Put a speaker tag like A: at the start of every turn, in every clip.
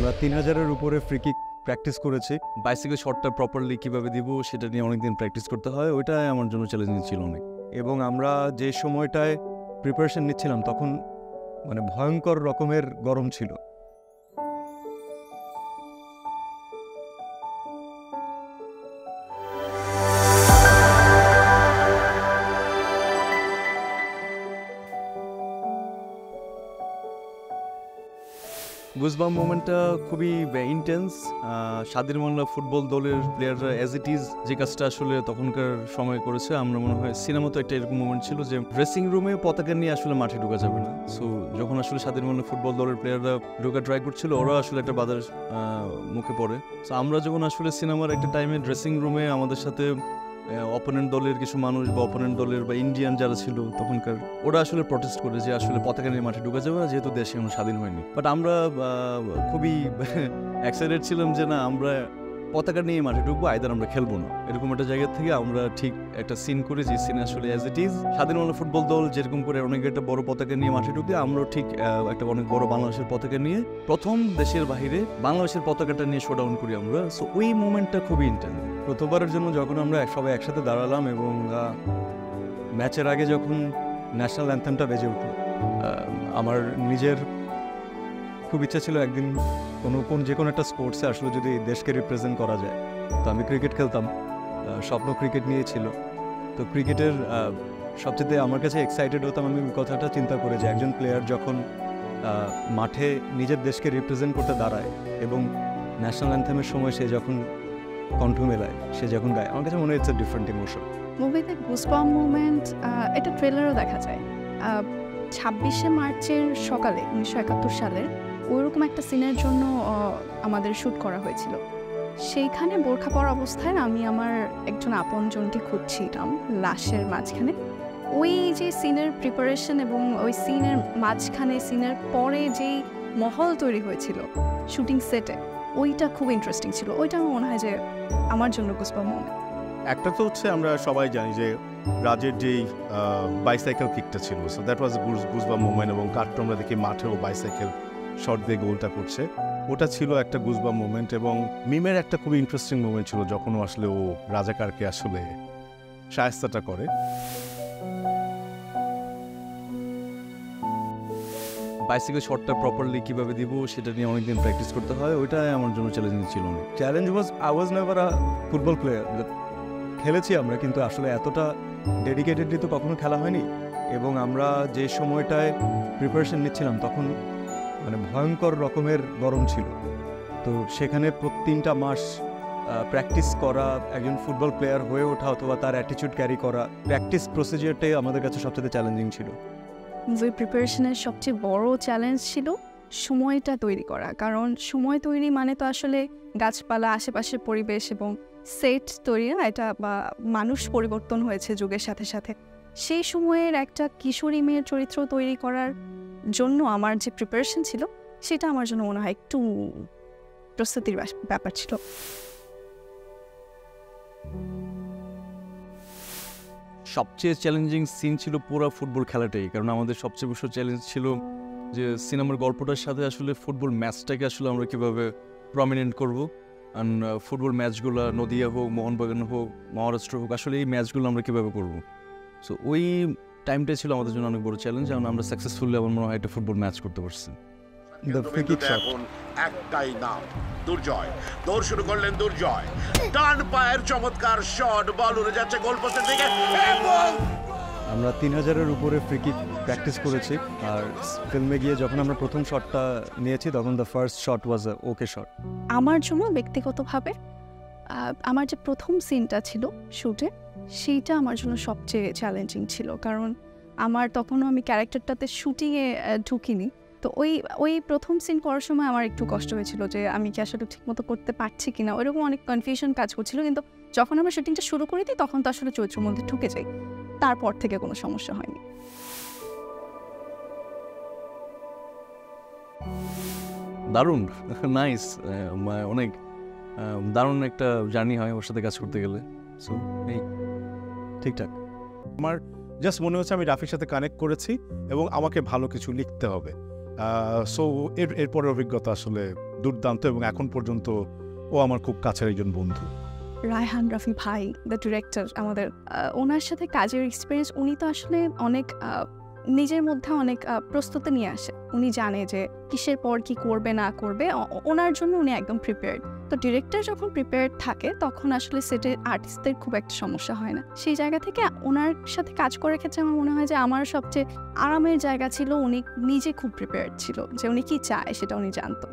A: আমরা 3000-এর উপরে free kick practice করেছি।
B: বাইসাইকেল শটটা প্রপারলি কীভাবে দিব সেটা নিয়ে অনেকদিন প্র্যাকটিস করতে হয়, ওইটাই আমার জন্য চ্যালেঞ্জিং ছিল অনেক।
A: এবং আমরা যে সময়টায় প্রিপারেশন নিচ্ছিলাম তখন ভয়ঙ্কর রকমের গরম ছিল।
B: গুজবাম মোমেন্টটা খুবই ইন্টেন্স। স্বাধীন বাংলা ফুটবল দলের প্লেয়াররা অ্যাজ ইট ইজ যে কাজটা আসলে তখনকার সময় করেছে, আমরা মনে হয় সিনেমাতে একটা এরকম মোমেন্ট ছিল যে ড্রেসিং রুমে পতাকা নিয়ে আসলে মাঠে ঢোকা যাবে না। সো যখন আসলে স্বাধীন বাংলা ফুটবল দলের প্লেয়াররা ঢোকা ট্রাই করছিল, ওরা আসলে একটা বাধার মুখে পড়ে। সো আমরা যখন আসলে সিনেমার একটা টাইমে ড্রেসিং রুমে আমাদের সাথে অপোনেন্ট দলের কিছু মানুষ বা অপোনেন্ট দলের বা ইন্ডিয়ান যারা ছিল তখনকার, ওরা আসলে প্রটেস্ট করে যে আসলে পতাকা নিয়ে মাঠে ঢুকে যাবে না, যেহেতু দেশ এখনো স্বাধীন হয়নি। বাট আমরা খুবই এক্সাইটেড ছিলাম যে না, আমরা পতাকা নিয়ে মাঠে ঢুকবো, আইদার আমরা খেলবো না। এরকম একটা জায়গা থেকে আমরা ঠিক একটা সিন করে, যে সিনে আসলে অ্যাজ ইট ইজ স্বাধীন বাংলা ফুটবল দল যেরকম করে অনেক একটা বড় পতাকা নিয়ে মাঠে ঢুকে, আমরাও ঠিক একটা অনেক বড় বাংলাদেশের পতাকা নিয়ে প্রথম দেশের বাহিরে বাংলাদেশের পতাকাটা নিয়ে শোডাউন করি আমরা। সো ওই মোমেন্টটা খুবই ইন্টেন্স।
A: প্রথমবারের জন্য যখন আমরা সবাই একসাথে দাঁড়ালাম এবং ম্যাচের আগে যখন ন্যাশনাল অ্যান্থেমটা বেজে উঠল, আমার নিজের খুব ইচ্ছা ছিল একদিন যে কোনো একটা স্পোর্টসে আসলে যদি দেশকে রিপ্রেজেন্ট করা যায়। তো আমি ক্রিকেট খেলতাম, স্বপ্ন ক্রিকেট নিয়ে ছিল। তো ক্রিকেটের সবচেয়ে আমার কাছে এক্সাইটেড হতাম আমি কথাটা চিন্তা করে যে একজন প্লেয়ার যখন মাঠে নিজের দেশকে রিপ্রেজেন্ট করতে দাঁড়ায় এবং ন্যাশনাল অ্যান্থেমের সময় সে যখন কণ্ঠ মেলায়, সে যখন গায়, আমার কাছে মনে হচ্ছে ডিফারেন্ট ইমোশন।
C: মুভিতে গুজবাম্প মোমেন্ট এটা ট্রেলারও দেখা যায়। 26শে মার্চের সকালে 1971 সালের ওইরকম একটা সিনের জন্য আমাদের শ্যুট করা হয়েছিল। সেইখানে বোরখা পরা অবস্থায় আমি আমার একজন আপনজনকে খুঁজছিলাম লাশের মাঝখানে। ওই যে সিনের প্রিপারেশন এবং ওই সিনের মাঝখানে, সিনের পরে যেই মহল তৈরি হয়েছিল শুটিং সেটে, ওইটা খুব ইন্টারেস্টিং ছিল। ওইটা আমার মনে হয় যে আমার জন্য গুজবাম্প মোমেন্ট।
D: একটা তো হচ্ছে আমরা সবাই জানি যে রাজের যেই বাইসাইকেল কিকটা ছিল, so that was goosebump moment. এবং কাটটা আমরা দেখি মাঠেও বাইসাইকেল শর্ট দিয়ে গোলটা করছে, ওটা ছিল একটা গুজবাম্প মোমেন্ট। এবং মিমের একটা খুবই ইন্টারেস্টিং মোমেন্ট ছিল যখন আসলে ও রাজাকারকে আসলে শায়েস্তাটা করে।
B: বাইসাইকেল শটটা প্রপারলি কীভাবে দিব সেটা নিয়ে অনেকদিন প্র্যাকটিস করতে হয়, ওইটাই আমার জন্য চ্যালেঞ্জিং ছিল অনেক।
A: Challenge I was never a football player. খেলেছি আমরা, কিন্তু আসলে এতটা ডেডিকেটেডলি তো কখনো খেলা হয়নি। এবং আমরা যে সময়টায় প্রিপারেশন নিচ্ছিলাম তখন ভয়ঙ্কর রকমের গরম ছিল। তো সেখানে 3টা মাস প্র্যাকটিস করা, একজন ফুটবল প্লেয়ার হয়ে ওঠা অথবা তার অ্যাটিটিউড ক্যারি করা, প্র্যাকটিস প্রসিজিয়ারটাই আমাদের কাছে সবচেয়ে চ্যালেঞ্জিং ছিল।
C: মুভি প্রিপারেশনের সবচেয়ে বড় চ্যালেঞ্জ ছিল সময়টা তৈরি করা। কারণ সময় তৈরি মানে তো আসলে গাছপালা, আশেপাশের পরিবেশ এবং সেট তৈরি না, এটা বা মানুষ পরিবর্তন হয়েছে যুগের সাথে সাথে। সেই সময়ের একটা কিশোরী মেয়ের চরিত্র তৈরি করার জন্য আমার যে প্রিপারেশন ছিল, সেটা আমার জন্য মনে হয় একটু প্রস্তুতির ব্যাপার ছিল।
B: সবচেয়ে চ্যালেঞ্জিং সিন ছিল পুরো ফুটবল খেলাটাই। কারণ আমাদের সবচেয়ে বড় চ্যালেঞ্জ ছিল যে সিনেমার গল্পটার সাথে আসলে ফুটবল ম্যাচটাকে আসলে আমরা কীভাবে প্রমিনেন্ট করবো। অ্যান্ড ফুটবল ম্যাচগুলো, নদিয়া হোক, মোহনবাগান হোক, মহারাষ্ট্র হোক, আসলে এই ম্যাচগুলো আমরা কীভাবে করবো। সো ওই টাইমটাই ছিল আমাদের জন্য অনেক বড় চ্যালেঞ্জ। এবং আমরা সাকসেসফুলি আমার মনে হয় একটা ফুটবল ম্যাচ করতে পারছি।
E: এখন একটাই নাম, দুর্জয়। দৌড় শুরু করলেন দুর্জয়, ডান পায়ের চমৎকার শট, বল উড়ে যাচ্ছে গোলপোস্টের দিকে।
A: আমরা 3000-এর উপরে ফ্রি কিক প্র্যাকটিস করেছি। আর ফিল্মে গিয়ে যখন আমরা প্রথম শটটা নিয়েছি তখন the first shot was okay shot.
C: আমার জন্য ব্যক্তিগতভাবে আমার যে প্রথম সিনটা ছিল শ্যুটে, সেইটা আমার জন্য সবচেয়ে চ্যালেঞ্জিং ছিল। কারণ তখনও আমি ক্যারেক্টারটাতে শুটিংয়ে ঢুকিনি। তো ওই প্রথম সিন করার সময় আমার একটু কষ্ট হয়েছিল যে আমি কি আসলে ঠিকমতো করতে পারছি কিনা, ওইরকম অনেক কনফিউশন কাজ করছিল। কিন্তু যখন আমরা শুটিংটা শুরু করে দিই তখন তো আসলে চরিত্রের মধ্যে ঢুকে যাই, তারপর থেকে কোনো সমস্যা হয়নি।
B: দারুণ, নাইস, অনেক দারুণ একটা জার্নি হয় ওর সাথে কাজ করতে গেলে। সো এই
A: ঠিকঠাক।
D: আমার জাস্ট মনে হচ্ছে আমি রাফির সাথে কানেক্ট করেছি এবং আমাকে ভালো কিছু লিখতে হবে। সো এরপরে অভিজ্ঞতা আসলে দুর্দান্ত এবং এখন পর্যন্ত ও আমার খুব কাছের একজন বন্ধু।
C: রায়হান রাফি ভাই, দ্য ডিরেক্টর, আমাদের ওনার সাথে কাজের এক্সপিরিয়েন্স, উনি তো আসলে অনেক নিজের মধ্যে অনেক প্রস্তুতি নিয়ে আসে। উনি জানে যে কিসের পর কি করবে না করবে, ওনার জন্য উনি একদম প্রিপেয়ার্ড। তো ডিরেক্টর যখন প্রিপেয়ার্ড থাকে তখন আসলে সেটের আর্টিস্টদের খুব একটা সমস্যা হয় না। সেই জায়গা থেকে ওনার সাথে কাজ করার ক্ষেত্রে আমার মনে হয় যে আমার সবচেয়ে আরামের জায়গা ছিল উনি নিজে খুব প্রিপেয়ার্ড ছিল, যে উনি কি চায় সেটা উনি জানতো।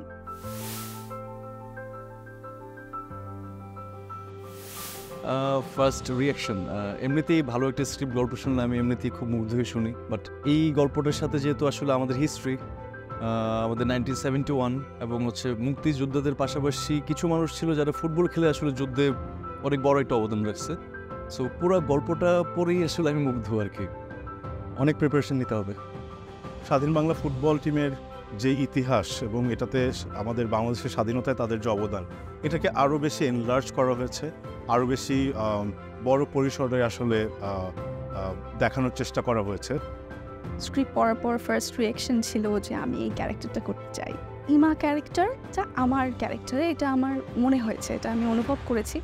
B: ফার্স্ট রিয়াকশন, এমনিতেই ভালো একটা স্ক্রিপ্ট গল্প শুনলে আমি এমনিতেই খুব মুগ্ধ হয়ে শুনি, বাট এই গল্পটার সাথে যেহেতু আসলে আমাদের হিস্ট্রি, আমাদের 1971 এবং হচ্ছে মুক্তিযোদ্ধাদের পাশাপাশি কিছু মানুষ ছিল যারা ফুটবল খেলে আসলে যুদ্ধে অনেক বড় একটা অবদান রাখছে। সো পুরো গল্পটা পড়েই আসলে আমি মুগ্ধ আর কি।
A: অনেক প্রিপারেশন নিতে হবে।
D: স্বাধীন বাংলা ফুটবল টিমের যে ইতিহাস এবং এটাতে আমাদের বাংলাদেশের স্বাধীনতায় তাদের যে অবদান, এটাকে আরও বেশি এনলার্জ করা হয়েছে, আরও বেশি বড় পরিসরে আসলে দেখানোর চেষ্টা করা হয়েছে।
C: স্ক্রিপ্ট পড়ার পর ফার্স্ট রিয়াকশন ছিল যে আমি এই ক্যারেক্টারটা করতে চাই। ইমা ক্যারেক্টারটা আমার ক্যারেক্টারে, এটা আমার মনে হয়েছে, এটা আমি অনুভব করেছি।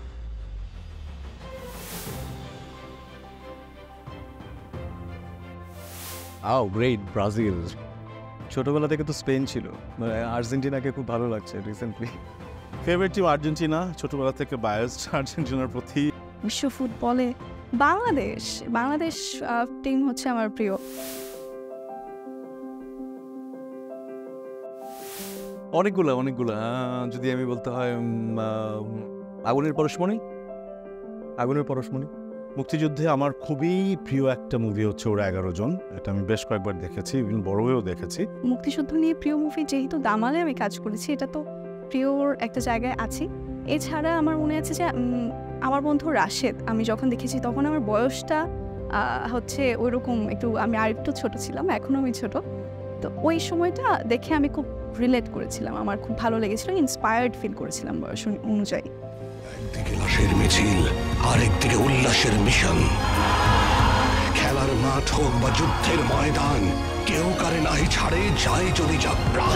B: Great, Brazil.
A: ছোটবেলা থেকে তো স্পেন ছিল, আর্জেন্টিনাকে খুব ভালো লাগছে রিসেন্টলি।
D: ফেভারিট টিম আর্জেন্টিনা, ছোটবেলা থেকে বায়াসড আর্জেন্টিনার প্রতি।
C: বিশ্ব ফুটবলে বাংলাদেশ টিম হচ্ছে আমার প্রিয়।
B: অনেকগুলা যদি আমি বলতে হয়, আগুনের পরশমণি।
D: মুক্তিযুদ্ধে আমার খুবই প্রিয় একটা মুভি হচ্ছে ওরা 11 জন। এটা আমি বেশ কয়েকবার দেখেছি, ইভেন বড় হয়েও দেখেছি।
C: মুক্তিযুদ্ধ নিয়ে প্রিয় মুভি, যেহেতু দামালে আমি কাজ করেছি, এটা তো প্রিয়র একটা জায়গায় আছি। এছাড়া আমার মনে আছে যে আমার বন্ধু রাশেদ, আমি যখন দেখেছি তখন আমার বয়সটা হচ্ছে ওইরকম একটু, আমি আরেকটু ছোট ছিলাম, এখনও আমি ছোট। তো ওই সময়টা দেখে আমি খুব রিলেট করেছিলাম, আমার খুব ভালো লেগেছিল, ইন্সপায়ার্ড ফিল করেছিলাম বয়স অনুযায়ী।
F: একদিকে লাশের মিছিল, আরেকদিকে উল্লাসের মিশন। খেলার মাঠ হোক বা যুদ্ধের ময়দান, কেউ কারে নাহি ছাড়ে, যায় যদি যাত্রা।